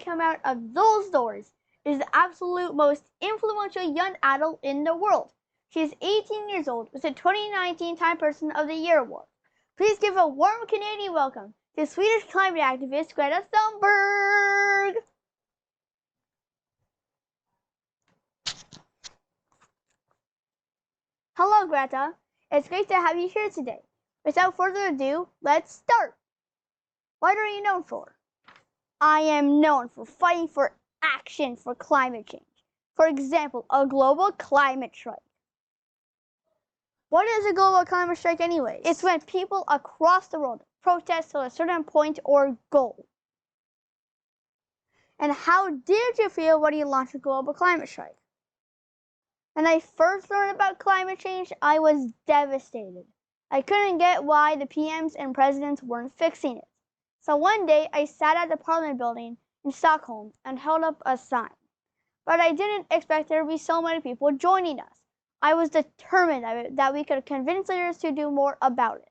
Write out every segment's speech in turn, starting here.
come out of those doors is the absolute most influential young adult in the world. She is 18 years old with the 2019 Time Person of the Year award. Please give a warm Canadian welcome to Swedish climate activist Greta Thunberg. Hello, Greta. It's great to have you here today. Without further ado, let's start. What are you known for? I am known for fighting for action for climate change. For example, a global climate strike. What is a global climate strike anyway? It's when people across the world protest to a certain point or goal. And how did you feel when you launched a global climate strike? When I first learned about climate change, I was devastated. I couldn't get why the PMs and presidents weren't fixing it. So one day I sat at the Parliament building in Stockholm and held up a sign. But I didn't expect there to be so many people joining us. I was determined that we could convince leaders to do more about it.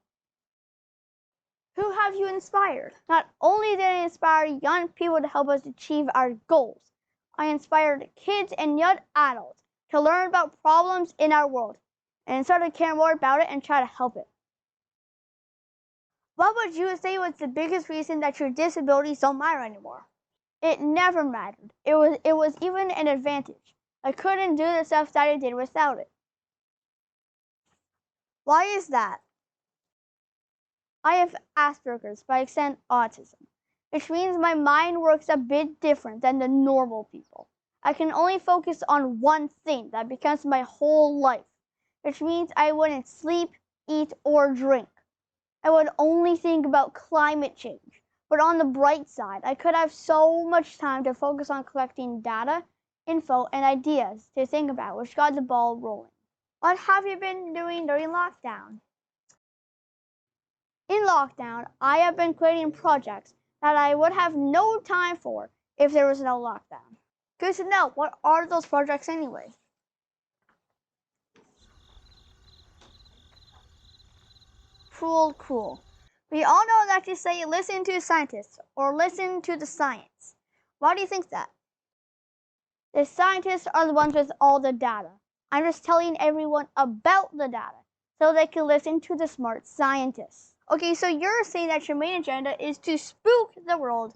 Who have you inspired? Not only did I inspire young people to help us achieve our goals, I inspired kids and young adults to learn about problems in our world and start to care more about it and try to help it. What would you say was the biggest reason that your disabilities don't matter anymore? It never mattered. It was even an advantage. I couldn't do the stuff that I did without it. Why is that? I have Asperger's, by extent autism, which means my mind works a bit different than the normal people. I can only focus on one thing that becomes my whole life, which means I wouldn't sleep, eat, or drink. I would only think about climate change. But on the bright side, I could have so much time to focus on collecting data, info, and ideas to think about, which got the ball rolling. What have you been doing during lockdown? In lockdown, I have been creating projects that I would have no time for if there was no lockdown. Good to know. What are those projects anyway? Cool. We all know that you say listen to scientists or listen to the science. Why do you think that? The scientists are the ones with all the data. I'm just telling everyone about the data so they can listen to the smart scientists. Okay, so you're saying that your main agenda is to spook the world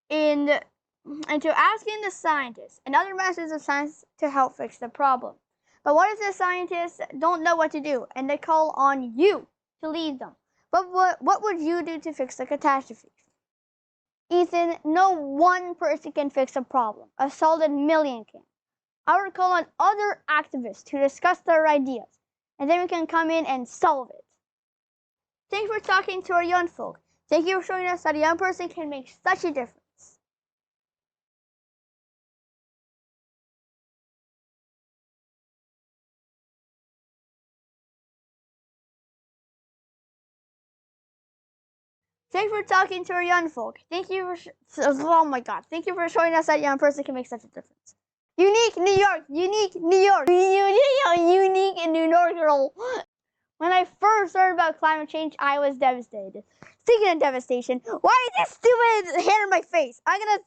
and to asking the scientists and other masters of science to help fix the problem. But what if the scientists don't know what to do and they call on you to lead them? What would you do to fix the catastrophe? Ethan, no one person can fix a problem. A solid million can. I would call on other activists to discuss their ideas, and then we can come in and solve it. Thanks for talking to our young folk. Thank you for showing us that a young person can make such a difference. Thanks for talking to our young folk. Thank you oh my god. Thank you for showing us that a young person can make such a difference. Unique New York, unique New York, unique in New York girl. When I first learned about climate change, I was devastated. Speaking of devastation, why is this stupid hair in my face? I'm gonna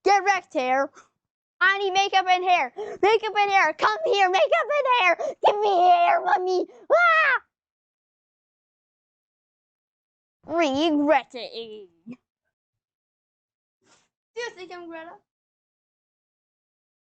get wrecked, hair. I need makeup and hair. Makeup and hair. Come here, makeup and hair. Give me hair, mommy. Ah! Regretting. Do you think I'm Greta?